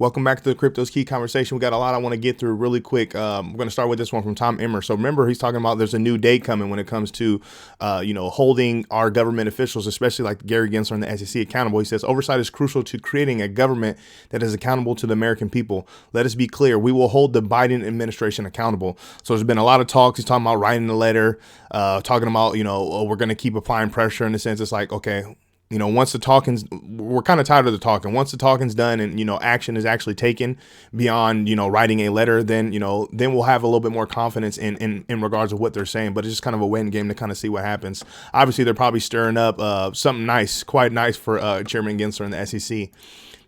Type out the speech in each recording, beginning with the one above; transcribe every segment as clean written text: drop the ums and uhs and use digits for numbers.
Welcome back to the Crypto's Key conversation. We got a lot I want to get through really quick. We're going to start with this one from Tom Emmer. So remember, he's talking about there's a new day coming when it comes to, holding our government officials, especially like Gary Gensler and the SEC, accountable. He says oversight is crucial to creating a government that is accountable to the American people. Let us be clear. We will hold the Biden administration accountable. So there's been a lot of talks. He's talking about writing a letter, talking about, we're going to keep applying pressure in the sense. It's like, okay, once the talking's, we're kind of tired of the talking. Once the talking's done and, action is actually taken beyond, writing a letter, then we'll have a little bit more confidence in regards to what they're saying. But it's just kind of a waiting game to kind of see what happens. Obviously, they're probably stirring up something nice, quite nice for Chairman Gensler and the SEC.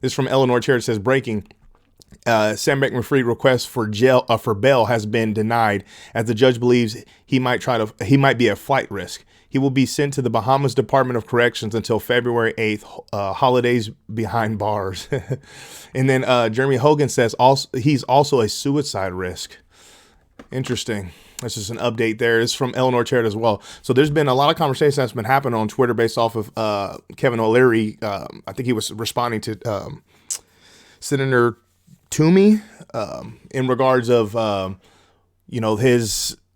This is from Eleanor Chair. It says, breaking. Sam Bankman-Fried request for bail has been denied as the judge believes he might be a flight risk. He will be sent to the Bahamas Department of Corrections until February 8th, holidays behind bars. And then Jeremy Hogan says he's also a suicide risk. Interesting. That's just an update there. It's from Eleanor Chair as well. So there's been a lot of conversation that's been happening on Twitter based off of Kevin OLeary. I think he was responding to Senator Toomey in regards of,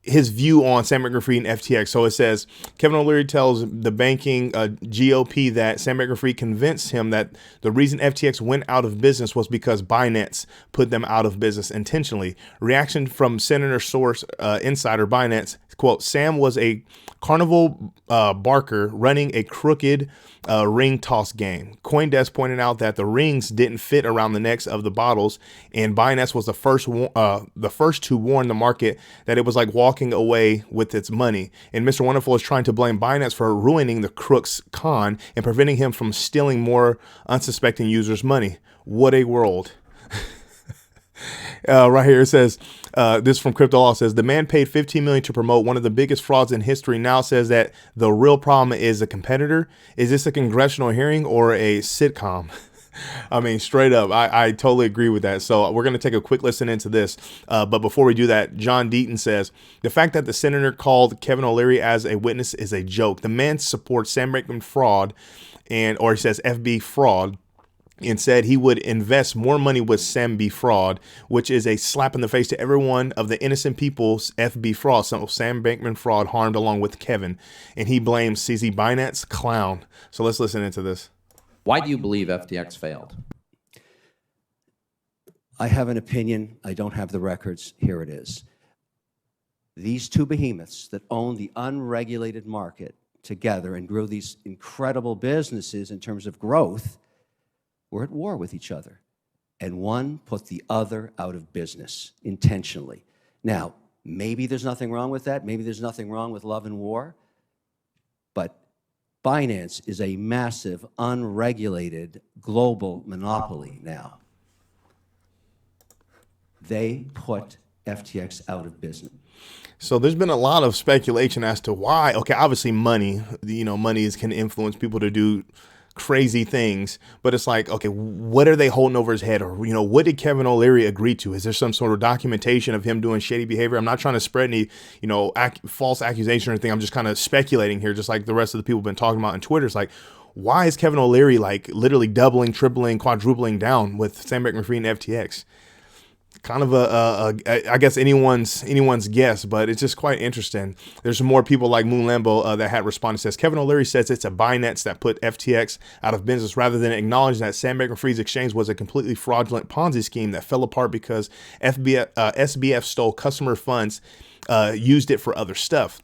his view on Sam Bankman-Fried and FTX. So it says, Kevin OLeary tells the banking GOP that Sam Bankman-Fried convinced him that the reason FTX went out of business was because Binance put them out of business intentionally. Reaction from Senator Source insider Binance, quote, Sam was a carnival barker running a crooked ring toss game. CoinDesk pointed out that the rings didn't fit around the necks of the bottles, and Binance was the first to warn the market that it was like walking away with its money. And Mr. Wonderful is trying to blame Binance for ruining the crook's con and preventing him from stealing more unsuspecting users' money. What a world. Right here it says, this from Crypto Law says, the man paid $15 million to promote one of the biggest frauds in history. Now says that the real problem is a competitor. Is this a congressional hearing or a sitcom? I mean, straight up, I totally agree with that. So we're going to take a quick listen into this. But before we do that, John Deaton says, the fact that the senator called Kevin OLeary as a witness is a joke. The man supports Sam Bankman fraud or he says FB fraud, and said he would invest more money with Sam B fraud, which is a slap in the face to every one of the innocent people's FB fraud. So Sam Bankman fraud harmed along with Kevin, and he blames CZ Binance clown. So let's listen into this. Why do you believe FTX failed? I have an opinion. I don't have the records. Here it is. These two behemoths that own the unregulated market together and grew these incredible businesses in terms of growth were at war with each other, and one put the other out of business intentionally. Now, maybe there's nothing wrong with that. Maybe there's nothing wrong with love and war, but Binance is a massive, unregulated global monopoly now. They put FTX out of business. So there's been a lot of speculation as to why. Okay, obviously money, money can influence people to do crazy things, but it's like, okay, what are they holding over his head? Or, what did Kevin OLeary agree to? Is there some sort of documentation of him doing shady behavior? I'm not trying to spread any, false accusation or anything. I'm just kind of speculating here, just like the rest of the people have been talking about on Twitter. It's like, why is Kevin OLeary like literally doubling, tripling, quadrupling down with Sam Bankman-Fried and FTX? Kind of I guess anyone's guess, but it's just quite interesting. There's some more people like Moon Lambo that had responded. Says Kevin OLeary says it's a Binance that put FTX out of business rather than acknowledging that Sam Bankman-Fried's exchange was a completely fraudulent Ponzi scheme that fell apart because SBF stole customer funds, used it for other stuff.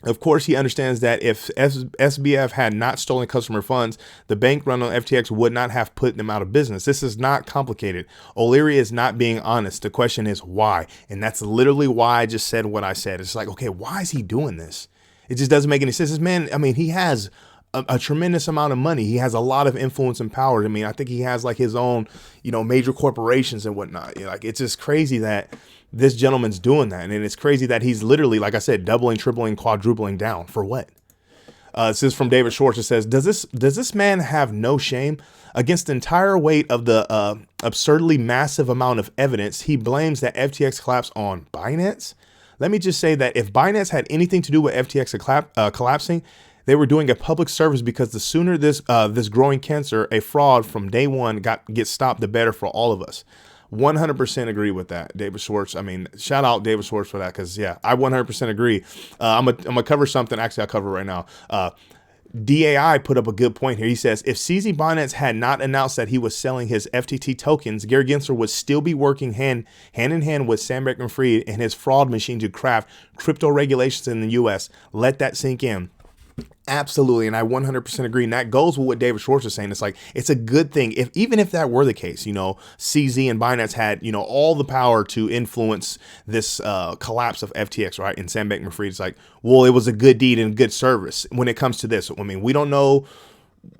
Of course, he understands that if SBF had not stolen customer funds, the bank run on FTX would not have put them out of business. This is not complicated. OLeary is not being honest. The question is why? And that's literally why I just said what I said. It's like, okay, why is he doing this? It just doesn't make any sense. This man, I mean, he has a tremendous amount of money. He has a lot of influence and power. I mean, I think he has like his own, major corporations and whatnot. Like, it's just crazy that this gentleman's doing that. And it's crazy that he's literally, like I said, doubling, tripling, quadrupling down for what? This is from David Schwartz. It says, does this man have no shame? Against the entire weight of the absurdly massive amount of evidence, he blames that FTX collapse on Binance. Let me just say that if Binance had anything to do with FTX collapsing, They were doing a public service because the sooner this growing cancer, a fraud from day one, gets stopped, the better for all of us. 100% agree with that, David Schwartz. I mean, shout out David Schwartz for that, because yeah, I 100% agree. I'm gonna cover something. Actually, I'll cover it right now. DAI put up a good point here. He says, if CZ Binance had not announced that he was selling his FTT tokens, Gary Gensler would still be working hand in hand with Sam Bankman-Fried and his fraud machine to craft crypto regulations in the U.S. Let that sink in. Absolutely. And I 100% agree. And that goes with what David Schwartz is saying. It's like, it's a good thing. Even if that were the case, CZ and Binance had, all the power to influence this collapse of FTX, right? And Sam Bankman-Fried is like, well, it was a good deed and good service when it comes to this. I mean, we don't know,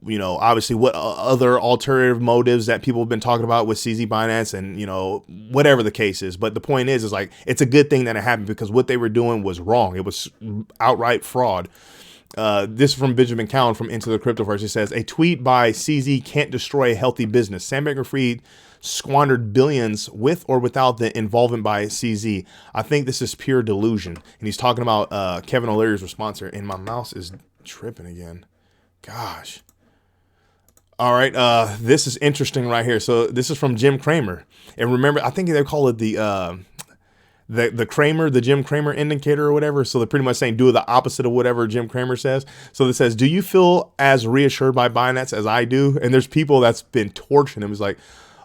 obviously what other alternative motives that people have been talking about with CZ Binance and, whatever the case is. But the point is like, it's a good thing that it happened, because what they were doing was wrong. It was outright fraud. This is from Benjamin Cowan from Into the Cryptoverse. He says, a tweet by CZ can't destroy a healthy business. Sam Bankman-Fried squandered billions with or without the involvement by CZ. I think this is pure delusion. And he's talking about Kevin OLeary's response here. And my mouse is tripping again. Gosh. All right. This is interesting right here. So this is from Jim Cramer. And remember, I think they call it the Cramer, the Jim Cramer indicator or whatever. So they're pretty much saying do the opposite of whatever Jim Cramer says. So it says, do you feel as reassured by Binance as I do? And there's people that's been torching him. It's like,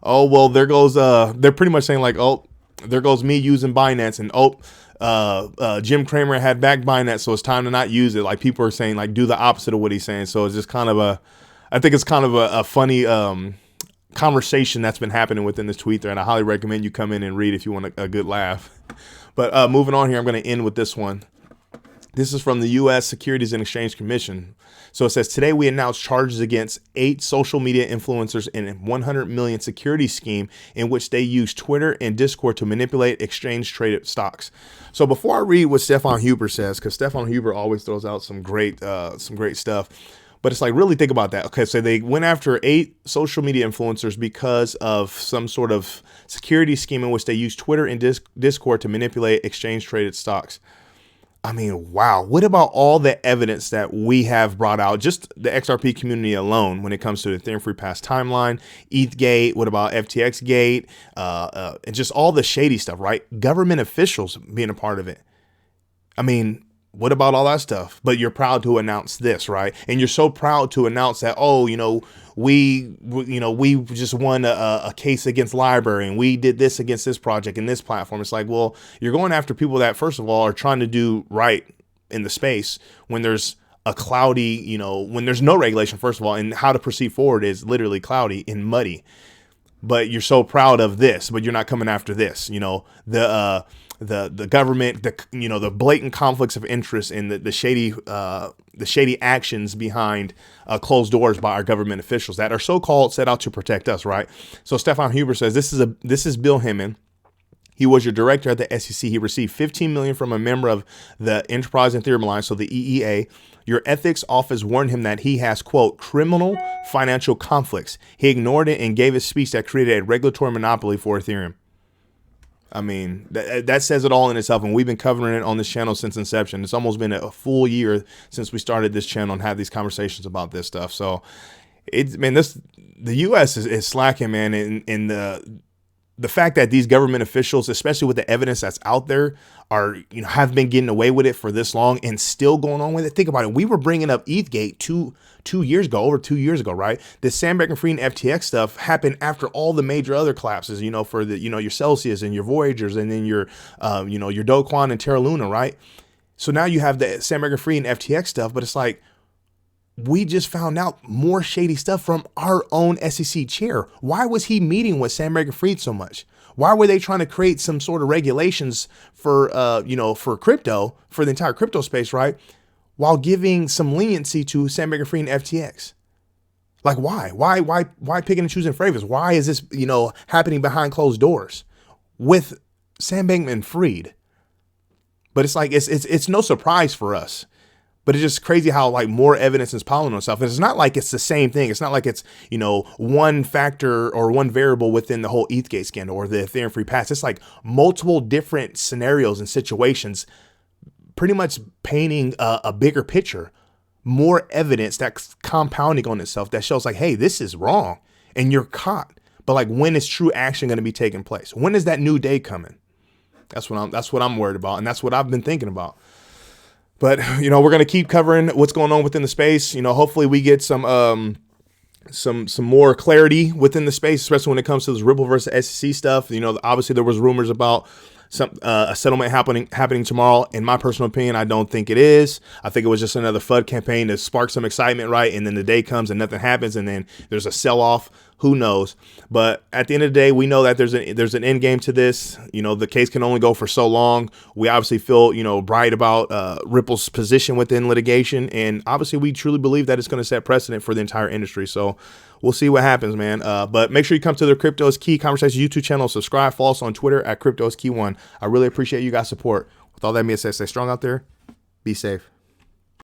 oh, well, there goes, they're pretty much saying like, oh, there goes me using Binance. And Jim Cramer had backed Binance, so it's time to not use it. Like people are saying like, do the opposite of what he's saying. So it's just kind of I think it's kind of a funny, conversation that's been happening within this tweet there, and I highly recommend you come in and read if you want a good laugh. But moving on here, I'm going to end with this one. This is from the U.S. Securities and Exchange Commission. So it says, today we announced charges against 8 social media influencers in a 100 million securities scheme in which they used Twitter and Discord to manipulate exchange-traded stocks. So before I read what Stefan Huber says, because Stefan Huber always throws out some great stuff, but it's like, really think about that. Okay, so they went after 8 social media influencers because of some sort of security scheme in which they used Twitter and Discord to manipulate exchange-traded stocks. I mean, wow. What about all the evidence that we have brought out, just the XRP community alone, when it comes to the Ethereum Free Pass timeline, ETHgate, what about FTX Gate, and just all the shady stuff, right? Government officials being a part of it. I mean, what about all that stuff? But you're proud to announce this, right? And you're so proud to announce that, oh, we just won a case against LBRY, and we did this against this project and this platform. It's like, well, you're going after people that, first of all, are trying to do right in the space when there's a cloudy, when there's no regulation, first of all, and how to proceed forward is literally cloudy and muddy. But you're so proud of this, but you're not coming after this, the government, the blatant conflicts of interest and the shady actions behind closed doors by our government officials that are so-called set out to protect us, right? So Stefan Huber says, this is Bill Hinman. He was your director at the SEC. He received $15 million from a member of the Enterprise and Ethereum Alliance, so the EEA. Your ethics office warned him that he has, quote, criminal financial conflicts. He ignored it and gave a speech that created a regulatory monopoly for Ethereum. I mean, that says it all in itself, and we've been covering it on this channel since inception. It's almost been a full year since we started this channel and had these conversations about this stuff. So, the U.S. is slacking, man, in the fact that these government officials, especially with the evidence that's out there, are have been getting away with it for this long and still going on with it. Think about it. We were bringing up ETHgate over 2 years ago, right? The Sam Bankman-Fried and FTX stuff happened after all the major other collapses, for the your Celsius and your Voyagers and then your your Do Kwon and Terra Luna, right? So now you have the Sam Bankman-Fried and FTX stuff, but it's like, we just found out more shady stuff from our own SEC chair. Why was he meeting with Sam Bankman-Fried so much? Why were they trying to create some sort of regulations for, for crypto, for the entire crypto space, right? While giving some leniency to Sam Bankman-Fried and FTX. Like, why? Why picking and choosing favorites? Why is this, happening behind closed doors with Sam Bankman-Fried? But it's like, it's no surprise for us. But it's just crazy how like more evidence is piling on itself. And it's not like it's the same thing. It's not like it's, one factor or one variable within the whole ETHgate scandal or the Ethereum Free Pass. It's like multiple different scenarios and situations pretty much painting a bigger picture more evidence that's compounding on itself that shows like, hey, this is wrong and you're caught. But like, when is true action going to be taking place? When is that new day coming? That's what I'm worried about. And that's what I've been thinking about. But, we're going to keep covering what's going on within the space. Hopefully we get some more clarity within the space, especially when it comes to this Ripple versus SEC stuff. Obviously there was rumors about a settlement happening tomorrow. In my personal opinion, I don't think it is. I think it was just another FUD campaign to spark some excitement, right? And then the day comes and nothing happens, and then there's a sell-off. Who knows? But at the end of the day, we know that there's an end game to this. The case can only go for so long. We obviously feel, bright about Ripple's position within litigation. And obviously we truly believe that it's going to set precedent for the entire industry. So we'll see what happens, man. But make sure you come to the Crypto is Key Conversation YouTube channel. Subscribe, follow us on Twitter at Crypto is Key 1. I really appreciate you guys' support. With all that being said, stay strong out there. Be safe.